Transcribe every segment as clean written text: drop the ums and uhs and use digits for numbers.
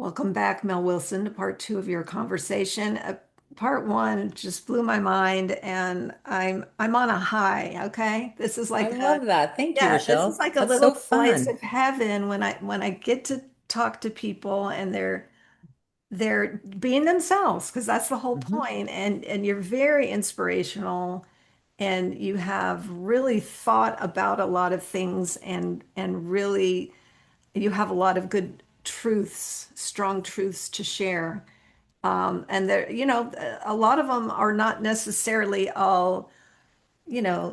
Welcome back, Mel Wilson, to part two of your conversation. Part one just blew my mind, and I'm on a high. Okay, this is I like a love that. Thank you, yeah, this is Rochelle. like a That's little so slice fun. of heaven when I get to talk to people and they're being themselves because that's the whole Hmm. point. And you're very inspirational, and you have really thought about a lot of things, and really you have a lot of good truths, strong truths to share. And there, a lot of them are not necessarily all,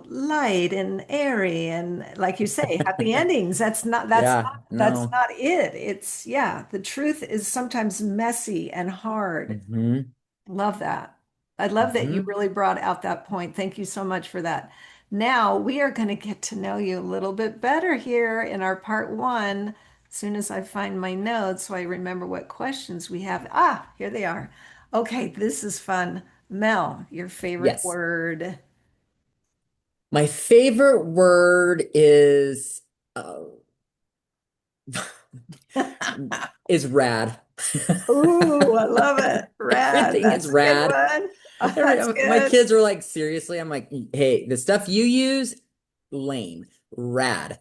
light and airy and like you say, happy endings. Yeah, That's no. not it. Yeah, the truth is sometimes messy and hard. Hmm. Love that. I love that you Hmm. really brought out that point. Thank you so much for that. Now we are going to get to know you a little bit better here in our part one. As soon as I find my notes so I remember what questions we have. Ah, here they are. Okay, this is fun. Mel, your favorite Yes. word. My favorite word uh, is rad. Ooh, I love it. Rad. Everything is That's a good rad. one. Oh, that's My good. kids are like, seriously? I'm like, hey, the stuff you use, lame. Rad.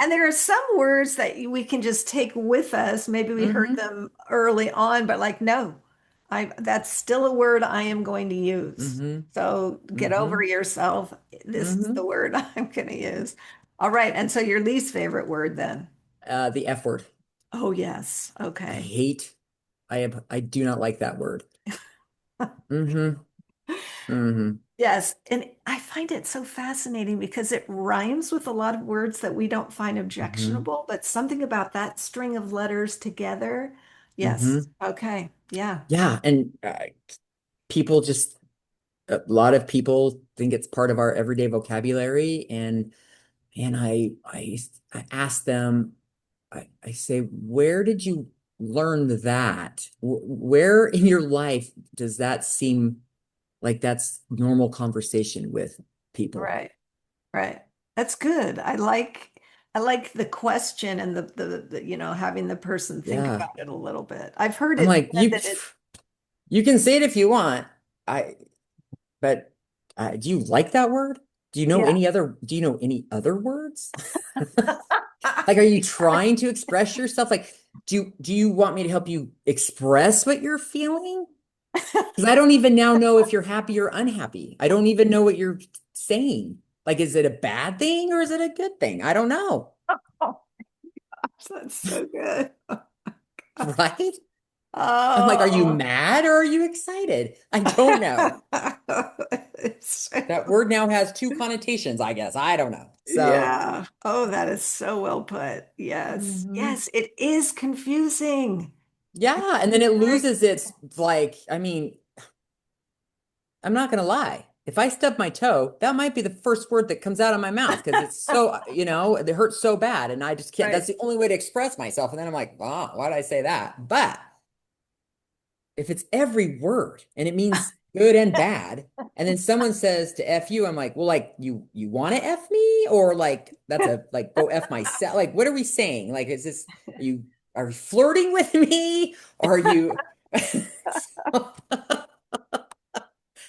And there are some words that we can just take with us. Maybe we heard Hmm. them early on, but like, no, that's still a word I am going to use. Hmm. So get over Hmm. yourself. This is the Hmm. word I'm going to use. All right. And so your least favorite word then? The F word. Oh, yes. I Okay. hate, I do not like that word. Hmm. Hmm. Yes. And I find it so fascinating because it rhymes with a lot of words that we don't find Hmm. objectionable, but something about that string of letters together. Yes. Hmm. Okay. Yeah. Yeah, and people just a lot of people think it's part of our everyday vocabulary, and I ask them, I say, where did you learn that? Where in your life does that seem like that's normal conversation with people? Right. Right. That's good. I like the question and the having the person think Yeah, about it a little bit. I've heard I'm it like, said that it you can say it if you want. I But do you like that word? yeah. Do you know any other words? Like, are you trying to express yourself? Like, do you want me to help you express what you're feeling? Because I don't even now know if you're happy or unhappy. I don't even know what you're saying. Like, is it a bad thing or is it a good thing? I don't know. Oh gosh, that's so good. Right? I'm like, are you Oh. mad or are you excited? I don't know. It's That word now has two connotations, I guess. I don't know. So, yeah. Oh, that is so well put. Yes. mhm. Yes, it is confusing. Yeah, and then It's it very loses its confusing. like, I mean, I'm not gonna lie. If I stub my toe, that might be the first word that comes out of my mouth because it's so, it hurts so bad, and I just can't. That's Right. the only way to express myself. And then I'm like, oh, why did I say that? But if it's every word and it means good and bad, and then someone says to F you, I'm like, well, like you want to F me, or like that's a like go F myself. Like, what are we saying? Like, is this you are you flirting with me? Are you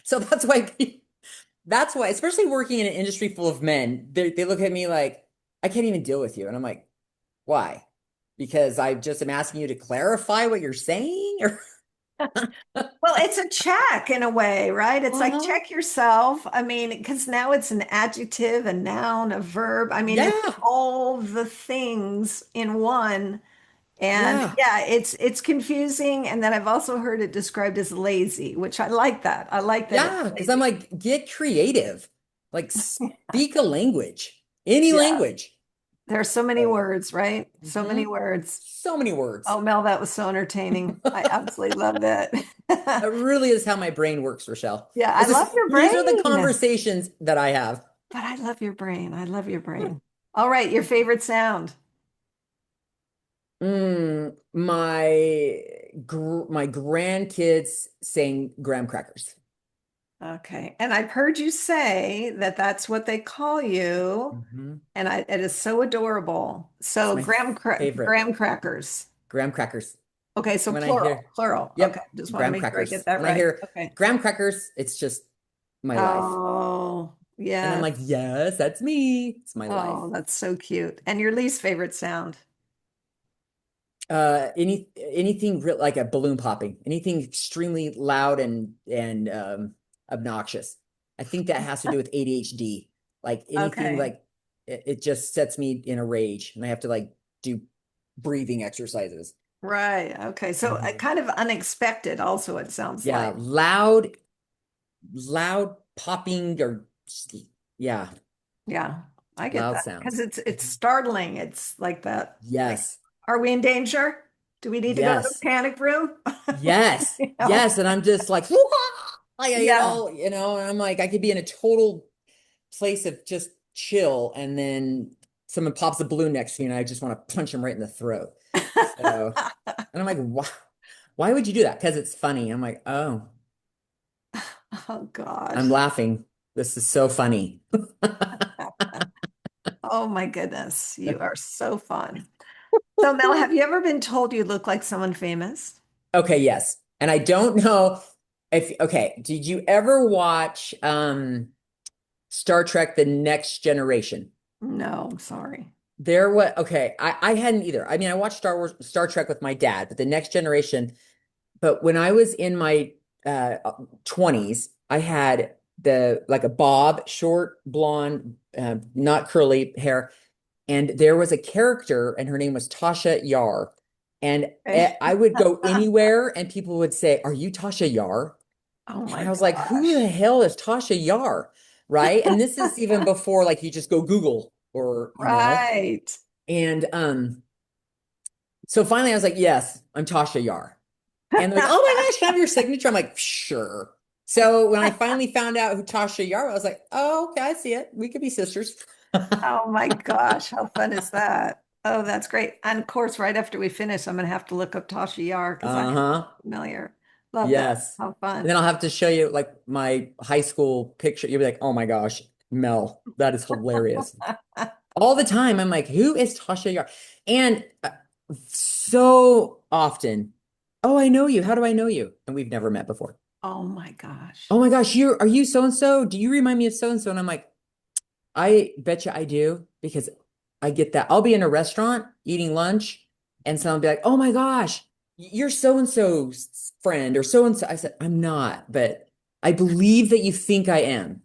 so that's why, especially working in an industry full of men, they look at me like, I can't even deal with you. And I'm like, why? Because I just am asking you to clarify what you're saying? Or Well, it's a check in a way, right? It's like uh-huh. check yourself. I mean, because now it's an adjective, a noun, a verb. I mean, it's Yeah, all the things in one. And yeah, yeah, it's confusing. And then I've also heard it described as lazy, which I like that. I like that it's yeah. Because I'm lazy. like, get creative. Like, speak a language, any Yeah. language. There are so many So, words, right? So many mhm. words. So many words. Oh, Mel, that was so entertaining. I absolutely love that. That really is how my brain works, Rochelle. Yeah, I This is love your these are the brain. conversations that I have. But I love your brain. I love your brain. All right, your favorite sound. My grandkids saying graham crackers. Okay. And I've heard you say that that's what they call you. Hmm. And it is so adorable. It's So my favorite. graham crackers. Graham crackers. Okay. So When I plural, hear, plural. Okay. yep, Just want to graham make sure I get crackers. that When I right. hear Okay. graham crackers, it's just my life. Oh, And I'm yes. like, yes, that's me. It's my life. Oh, that's so cute. And your least favorite sound? Anything real like a balloon popping, anything extremely loud and obnoxious. I think that has to do with ADHD. Like anything Okay. like it just sets me in a rage, and I have to like do breathing exercises. Right. Okay. So Mhm. kind of unexpected also, it sounds Yeah, like. loud popping or yeah, Yeah, I get loud that because sounds. it's startling. It's like that. Like, Yes. are we in danger? Do we need to go to the Yes. panic room? Yes. You know? Yes. And I'm just like, like Yeah. and I'm like, I could be in a total place of just chill, and then someone pops a balloon next to me, and I just want to punch him right in the throat. So, and I'm like, why would you do that? Because it's funny. I'm like, oh, Oh I'm gosh. laughing. This is so funny. Oh my goodness. You are so fun. So Mel, have you ever been told you look like someone famous? Okay, yes. And I don't know if, okay, did you ever watch Star Trek The Next Generation? No, sorry. There was okay, I hadn't either. I mean, I watched Star Trek with my dad, but The Next Generation, but when I was in my 20s, I had the like a bob, short, blonde, not curly hair, and there was a character, and her name was Tasha Yar. And Okay. I would go anywhere, and people would say, "Are you Tasha Yar?" Oh And my I was like, "Who the gosh. hell is Tasha Yar?" Right? And this is even before like you just go Google or. Right. And so finally I was like, "Yes, I'm Tasha Yar." And they're like, "Oh my gosh, can I have your signature?" I'm like, "Sure." So when I finally found out who Tasha Yar was, I was like, "Oh, okay, I see it. We could be sisters." Oh my gosh, how fun is that? Oh, that's great. And of course, right after we finish, I'm gonna have to look up Tasha Yar because I'm Uh-huh. familiar. Love that. Yes. How And then fun. I'll have to show you like my high school picture. You'll be like, "Oh my gosh, Mel, that is hilarious." All the time, I'm like, "Who is Tasha Yar?" And so often, "Oh, I know you. How do I know you?" And we've never met before. Oh my gosh. "Oh my gosh, are you so and so? Do you remind me of so and so?" And I'm like, I bet you I do because I get that. I'll be in a restaurant eating lunch and someone will be like, "Oh my gosh, you're so and so's friend or so and so." I said, "I'm not, but I believe that you think I am."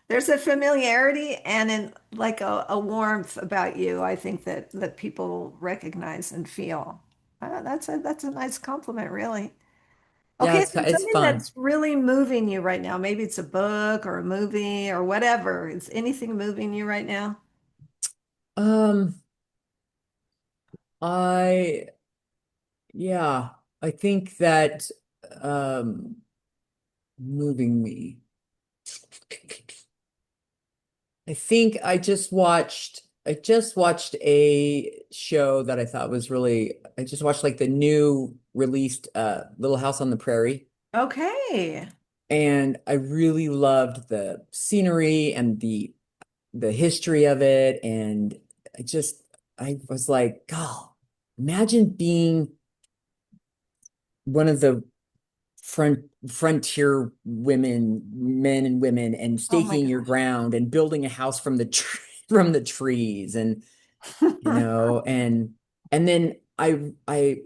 There's a familiarity and like a warmth about you, I think that people recognize and feel. That's a nice compliment, really. Yeah, Okay, is there it's something fun. that's really moving you right now? Maybe it's a book or a movie or whatever. Is anything moving you right now? Um, I yeah, I think that moving me. I think I just watched a show that I thought was really I just watched like the new released Little House on the Prairie, Okay. and I really loved the scenery and the history of it, and I was like, "God, imagine being one of the frontier men and women, and Oh my staking your gosh. ground and building a house from the from the trees and and then I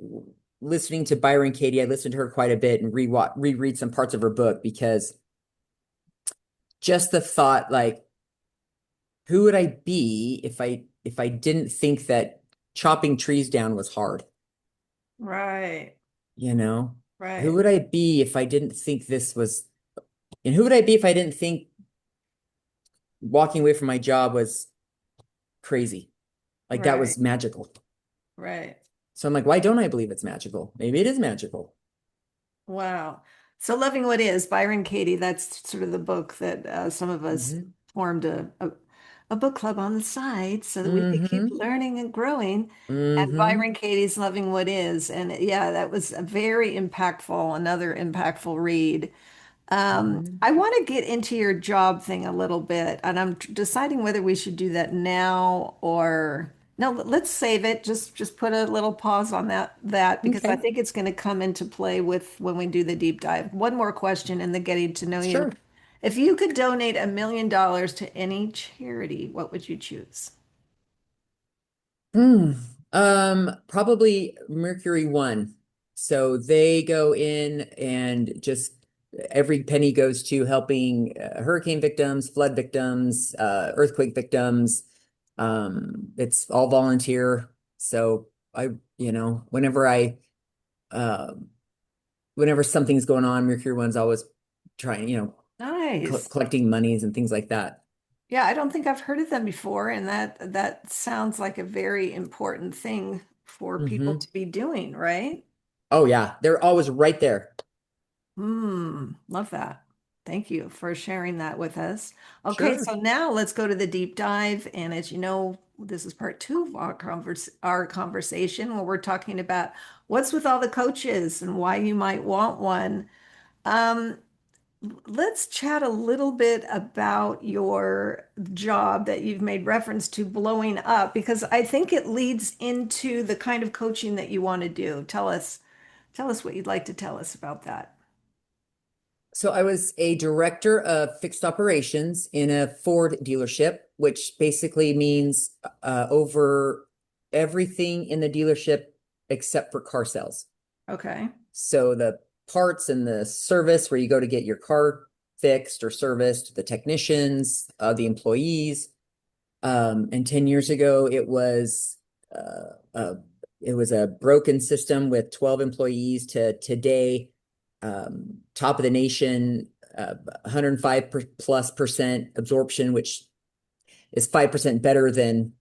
listening to Byron Katie, I listened to her quite a bit and reread some parts of her book because just the thought like who would I be if I didn't think that chopping trees down was hard, Right. you know? Who Right. would I be if I didn't think this was and who would I be if I didn't think walking away from my job was crazy? Like that Right. was magical. Right. So I'm like, why don't I believe it's magical? Maybe it is magical. Wow. So Loving What Is, Byron Katie, that's sort of the book that some of us Hmm. formed a a book club on the side so that we could keep Mm-hmm. learning and growing. And Mm-hmm. Byron Katie's Loving What Is. And yeah, that was a very impactful, another impactful read. Mm-hmm. I want to get into your job thing a little bit, and I'm deciding whether we should do that now or no, let's save it. Just put a little pause on that because I Okay. think it's going to come into play with when we do the deep dive. One more question and then getting to know you. Sure. If you could donate $1 million to any charity, what would you choose? Hmm. Probably Mercury One. So they go in and just every penny goes to helping hurricane victims, flood victims, earthquake victims. It's all volunteer. So I, whenever uh, whenever something's going on, Mercury One's always trying, Nice. collecting monies and things like that. Yeah, I don't think I've heard of them before, and that sounds like a very important thing for people Hmm. to be doing, right? Oh yeah, they're always right there. Love that. Thank you for sharing that with us. Okay, Sure. so now let's go to the deep dive. And as you know, this is part two of our conversation where we're talking about what's with all the coaches and why you might want one. Um, let's chat a little bit about your job that you've made reference to blowing up, because I think it leads into the kind of coaching that you want to do. Tell us what you'd like to tell us about that. So I was a director of fixed operations in a Ford dealership, which basically means over everything in the dealership except for car sales. Okay. So the parts and the service where you go to get your car fixed or serviced, the technicians, the employees. And 10 years ago, uh, uh, it was a broken system with 12 employees to today, top of the nation, 105 plus percent absorption, which is 5% better than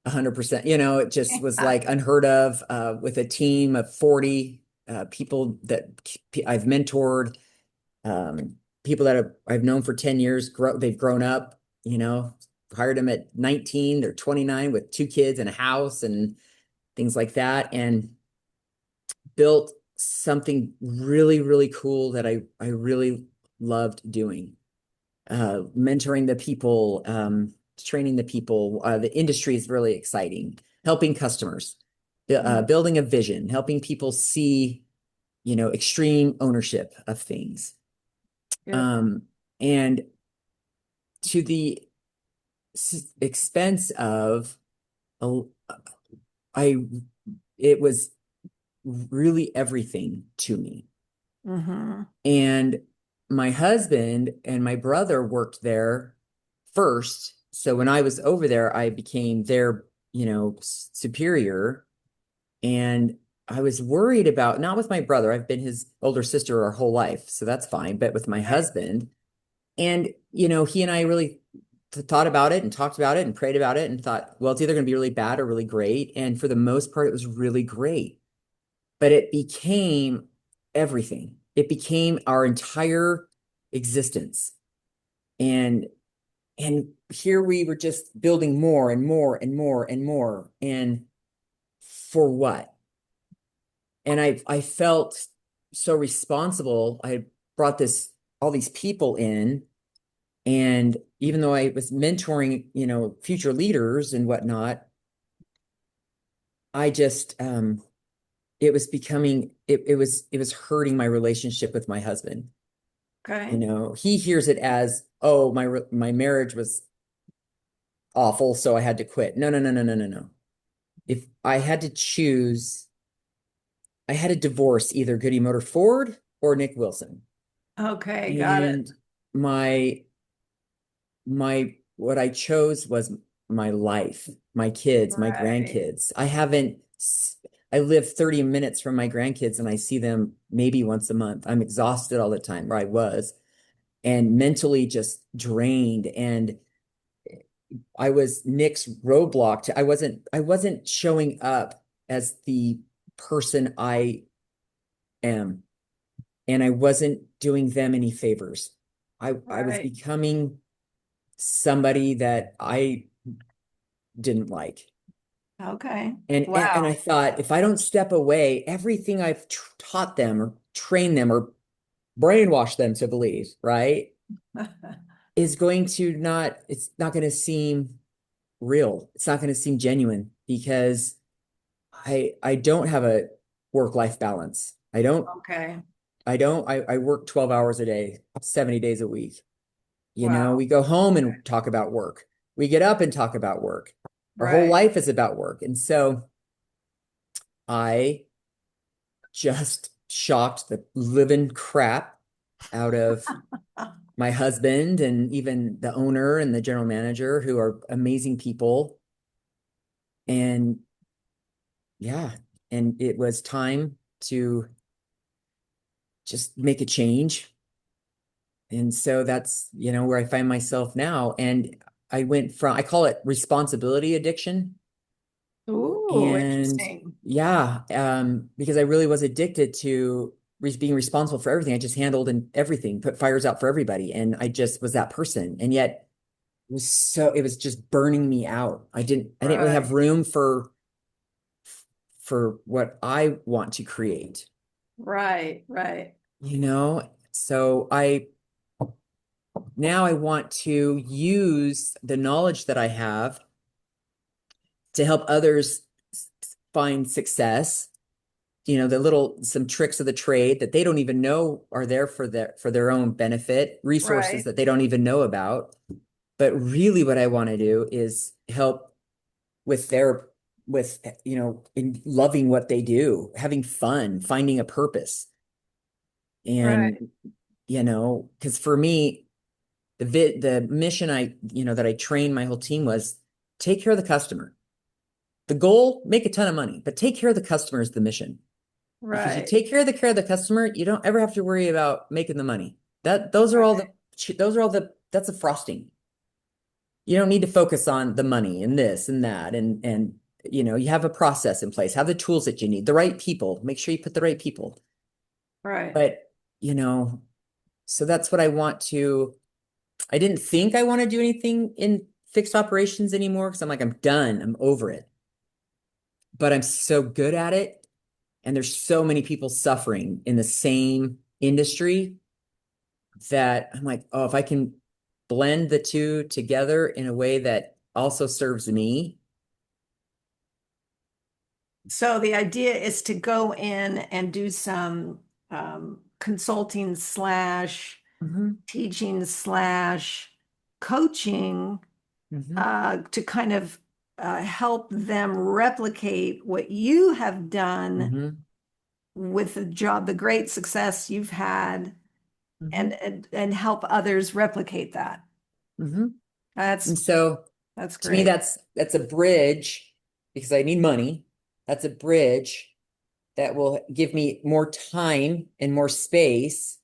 100%. It just was like unheard of, with a team of 40 people that I've mentored, people that I've known for 10 years. They've grown up, hired them at 19, they're 29 with two kids and a house and things like that, and built something really, really cool that I really loved doing. Mentoring the people, training the people. The industry is really exciting. Helping customers, Mhm. building a vision, helping people see, extreme ownership of things. Yep. Um, and to the expense of, a- I, it was really everything to me. Hmm. And my husband and my brother worked there first. So when I was over there, I became their, superior. And I was worried about, not with my brother, I've been his older sister our whole life. So that's fine. But with my Right. husband, and, he and I really thought about it and talked about it and prayed about it and thought, well, it's either going to be really bad or really great. And for the most part, it was really great. But it became everything. It became our entire existence. And and here we were just building more and more and more and more. And for what? And I felt so responsible. I brought all these people in. And even though I was mentoring, future leaders and whatnot, I just it was becoming it was hurting my relationship with my husband. Okay. He hears it as, oh, my marriage was awful, so I had to quit. No, no, no, no, no, no, no. If I had to choose, I had to divorce either Goody Motor Ford or Nick Wilson. Okay. Got it. And my what I chose was my life, my kids, my Right. grandkids. I live 30 minutes from my grandkids and I see them maybe once a month. I'm exhausted all the time, or I was, and mentally just drained. And I was Nick's roadblock I wasn't showing up as the person I am, and I wasn't doing them any favors. I was Right. becoming somebody that I didn't like. Okay. And I Wow. thought, if I don't step away, everything I've taught them or trained them or brainwashed them to believe, right, is going to not, it's not going to seem real. It's not going to seem genuine because I don't have a work-life balance. Okay. I work 12 hours a day, 70 days a week. You know, Wow. we go home and talk about work. We get up and talk about work. Our whole Right. life is about work. And so I just shocked the living crap out of my husband and even the owner and the general manager, who are amazing people. And yeah, and it was time to just make a change. And so that's, where I find myself now. And I went from, I call it responsibility addiction. Ooh, And interesting. yeah, because I really was addicted to being responsible for everything. I just handled and everything, put fires out for everybody. And I just was that person. And yet it was just burning me out. I didn't really have Right. room for what I want to create, Right. Right. So now I want to use the knowledge that I have to help others find success, some tricks of the trade that they don't even know are there for their own benefit, resources Right. that they don't even know about. But really what I want to do is help with in loving what they do, having fun, finding a purpose. Right. And, because for me, the mission that I trained my whole team was take care of the customer. The goal, make a ton of money, but take care of the customer is the mission. Because you Right. take care of the customer, you don't ever have to worry about making the money. Right. That's a frosting. You don't need to focus on the money and this and that. And you have a process in place, have the tools that you need, the right people, make sure you put the right people. Right. But, you know, so that's what I didn't think I want to do anything in fixed operations anymore because I'm like, I'm done. I'm over it. But I'm so good at it. And there's so many people suffering in the same industry that I'm like, oh, if I can blend the two together in a way that also serves me. So the idea is to go in and do some consulting slash Hmm. teaching slash coaching Hmm. to kind of help them replicate what you have done Hmm. with the job, the great success you've had, Hmm. and help others replicate that. Hmm. That's And so that's to me, great. that's a bridge because I need money. That's a bridge that will give me more time and more space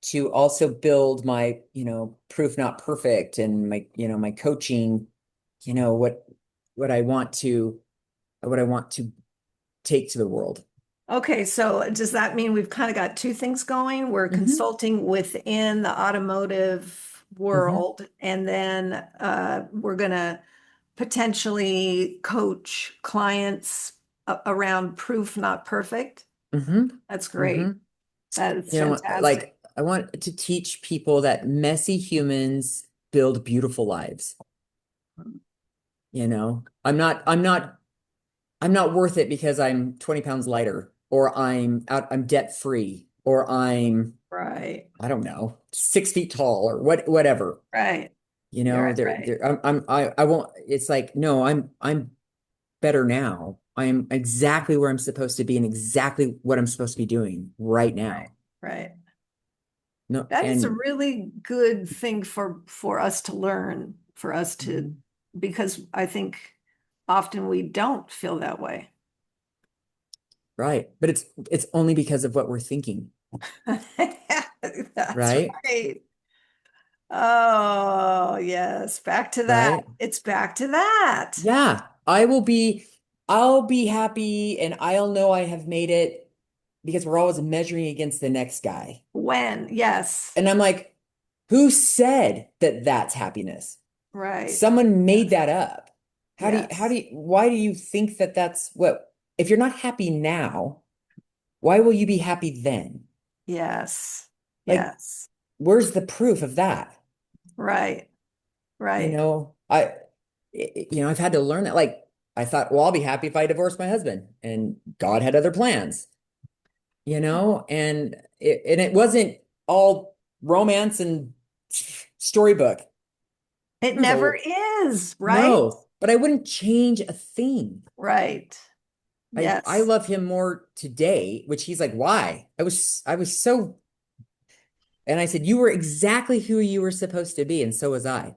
to also build my, proof not perfect and my coaching, you know, what what I want to what I want to take to the world. Okay, so does that mean we've kind of got two things going? We're Hmm. consulting within the automotive Hmm. world, and then we're going to potentially coach clients around proof not perfect. Hmm. That's Hmm. great. That is fantastic. Like I want to teach people that messy humans build beautiful lives. I'm not worth it because I'm 20 pounds lighter or I'm debt free or Right, I don't know, 6 feet tall or whatever. right. Right, There, right, there, I won't, it's like, no, I'm better now. I'm exactly where I'm supposed to be and exactly what I'm supposed to be doing right right, now. right. No, That is a and really good thing for us to learn, for us to, mhm, because I think often we don't feel that way. right. But it's only because of what we're thinking, That's right? right. Oh, yes. Back to that. Right? It's back to that. Yeah. I'll be happy and I'll know I have made it because we're always measuring against the next guy. When? Yes. And I'm like, who said that that's happiness? Right. Someone made Yes. that up. Yes. why do you think that that's what, if you're not happy now, why will you be happy then? Yes. Like, Yes. where's the proof of that? Right. You Right. know, I've had to learn that. Like, I thought, well, I'll be happy if I divorce my husband, and God had other plans, and it wasn't all romance and storybook. It There's a never is, right? No, but I wouldn't change a thing. Right. I Yes. love him more today, which he's like, why? I was so, and I said, you were exactly who you were supposed to be, and so was I.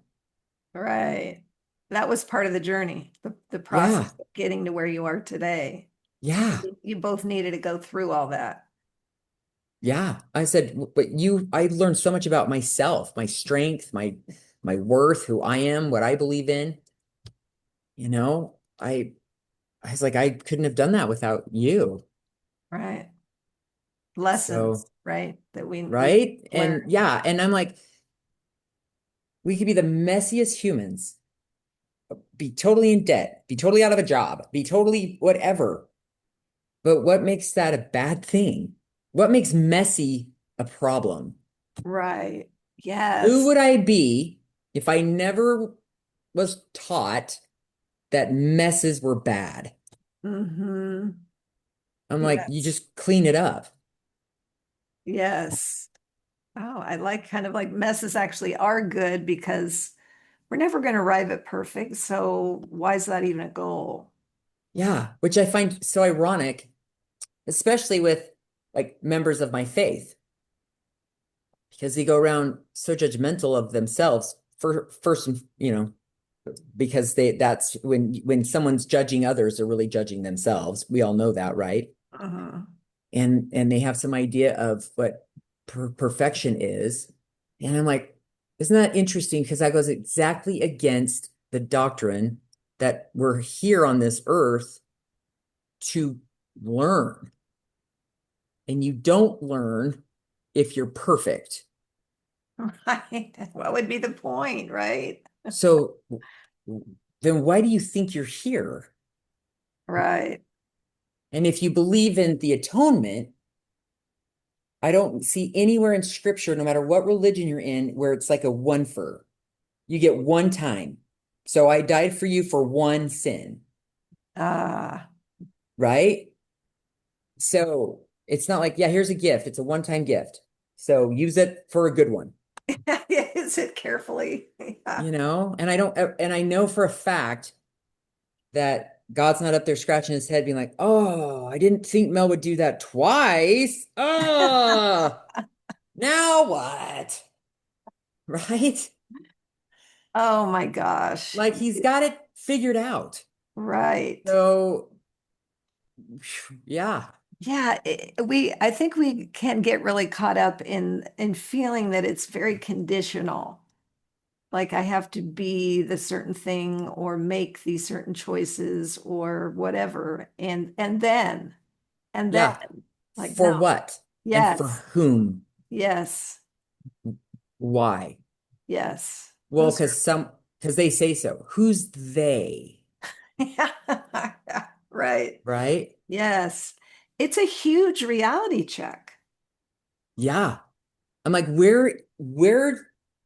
Right. That was part of the journey, the Yeah, process of getting to where you are today. yeah, You both needed to go through all that. yeah. I said, but I learned so much about myself, my strength, my worth, who I am, what I believe in. You know, I was like, I couldn't have done that without you. Right. So, Lessons, right? That we right? learn. And yeah, and I'm like, we could be the messiest humans, be totally in debt, be totally out of a job, be totally whatever. But what makes that a bad thing? What makes messy a problem? Right. Who Yes. would I be if I never was taught that messes were bad? Mm-hmm. I'm like, you Yes. just clean it up. Yes. Oh, I like kind of like messes actually are good because we're never going to arrive at perfect. So why is that even a goal? Yeah, which I find so ironic, especially with like members of my faith, because they go around so judgmental of themselves for first, because that's when someone's judging others, they're really judging themselves. We all know that, right? Uh-huh. And they have some idea of what perfection is. And I'm like, isn't that interesting? Because that goes exactly against the doctrine that we're here on this earth to learn. And you don't learn if you're perfect. Right. What would be the point, right? So then why do you think you're here? Right. And if you believe in the atonement, I don't see anywhere in scripture, no matter what religion you're in, where it's like a one for. You get one time. So I died for you for one sin, Ah, right? So it's not like, yeah, here's a gift. It's a one-time gift. So use it for a good one, use it carefully. Yeah. And I don't, and I know for a fact that God's not up there scratching his head being like, oh, I didn't think Mel would do that twice. Oh, now what? Right? Oh my gosh. Like he's got it figured out. Right. So, yeah. Yeah, I think we can get really caught up in feeling that it's very conditional. Like I have to be the certain thing or make these certain choices or whatever. And then Yeah. like For no. what? And for Yes. whom? Yes. Why? Yes. Well, Those because they say so. Who's they? are right. Right? Yes. It's a huge reality check. Yeah. I'm like, where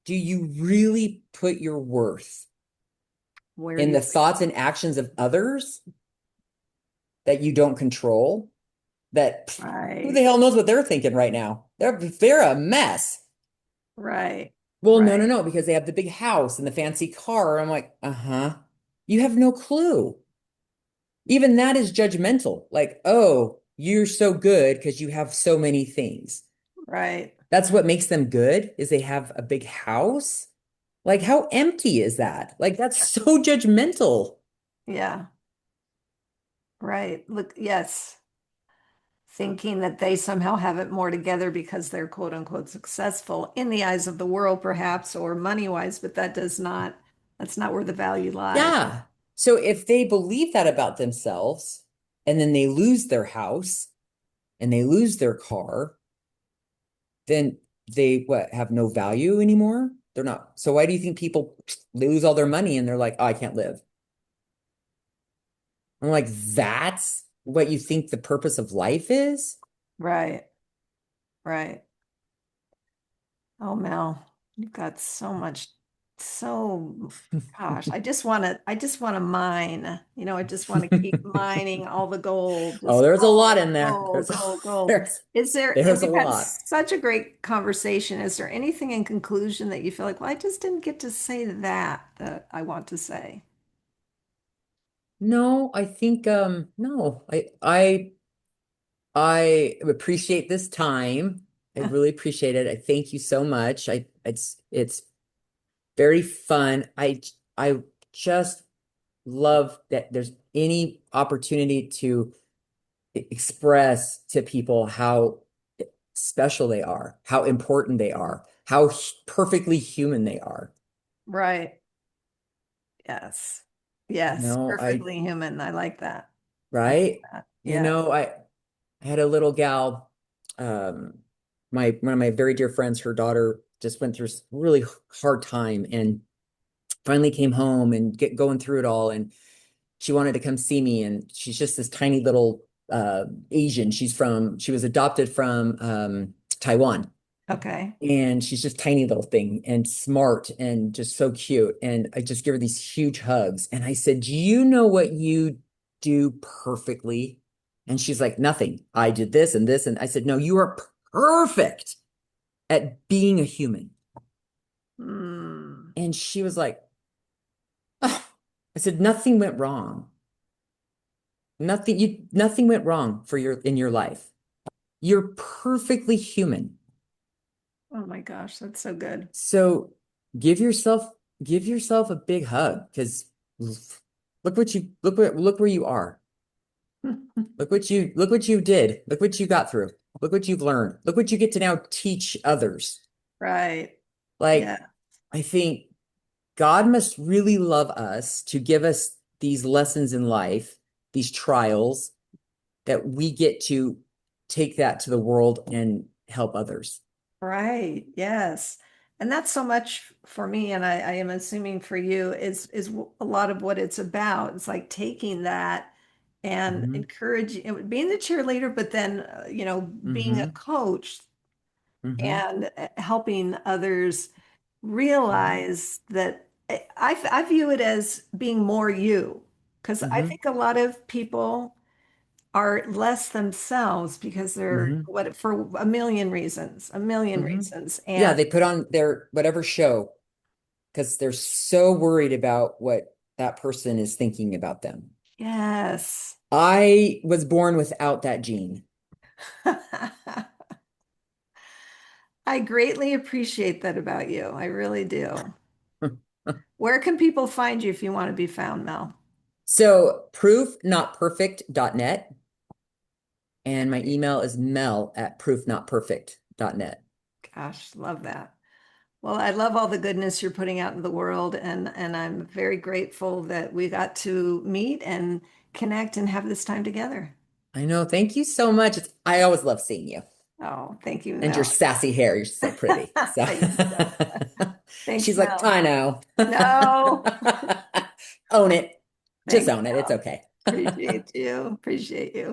do you really put your worth? Where do In you the thoughts and actions of others that you don't control? That who the right. hell knows what they're thinking right now? They're a mess. Right. Well, no, no, Right. no, because they have the big house and the fancy car. I'm like, uh-huh. You have no clue. Even that is judgmental. Like, oh, you're so good because you have so many things. Right. That's what makes them good, is they have a big house. Like, how empty is that? Like, that's so judgmental. Yeah. Right. Look, yes. Thinking that they somehow have it more together because they're quote unquote successful in the eyes of the world, perhaps, or money wise, but that's not where the value lies. Yeah. So if they believe that about themselves and then they lose their house and they lose their car, then they what have no value anymore? They're not. So why do you think people lose all their money and they're like, oh, I can't live? I'm like, that's what you think the purpose of life is? Right. Right. Oh, Mel, you've got so, gosh, I just want to mine, I just want to keep mining all the gold, Oh, just there's a lot gold, in there. gold, gold, gold. There's And there's a we've had lot. such a great conversation. Is there anything in conclusion that you feel like, well, I just didn't get to say that I want to say? No, I think no. I appreciate this time. I really appreciate it. I thank you so much. It's very fun. I just love that there's any opportunity to express to people how special they are, how important they are, how perfectly human they are. Right. Yes. You Yes. know, I Perfectly human. I like that. I like right? that. You Yeah. know, I had a little gal, um, my one of my very dear friends, her daughter just went through a really hard time and finally came home and get going through it all. And she wanted to come see me. And she's just this tiny little Asian. She was adopted from Taiwan. Okay. And she's just tiny little thing and smart and just so cute. And I just give her these huge hugs. And I said, do you know what you do perfectly? And she's like, nothing. I did this and this. And I said, no, you are perfect at being a human. Hmm. And she was like, oh. I said, nothing went wrong. Nothing went wrong for in your life. You're perfectly human. Oh my gosh, that's so good. So give yourself give yourself a big hug because look where you are. Look what you did. Look what you got through. Look what you've learned. Look what you get to now teach others. Right. Like Yeah. I think God must really love us to give us these lessons in life, these trials that we get to take that to the world and help others. Right. Yes. And that's so much for me, and I am assuming for you a lot of what it's about. It's like taking that and Hmm. encouraging, being the cheerleader, but then being a Hmm. coach Hmm. and helping others Hmm. realize that I view it as being more you, because I Hmm. think a lot of people are less themselves because they're Hmm. what for a million reasons, a million Hmm. reasons. Yeah, And they put on their whatever show because they're so worried about what that person is thinking about them. yes, I was born without that gene. I greatly appreciate that about you. I really do. Where can people find you if you want to be found, Mel? So proofnotperfect.net and my email is mel@proofnotperfect.net. Gosh, love that. Well, I love all the goodness you're putting out in the world, and I'm very grateful that we got to meet and connect and have this time together. I know. Thank you so much. I always love seeing you Oh, thank you, and your Mel. sassy hair. You're so pretty. So You're so- Thanks, she's like, Mel. I know. No, Own it. Just thanks, own it. It's Mel. okay. Appreciate you. Appreciate you.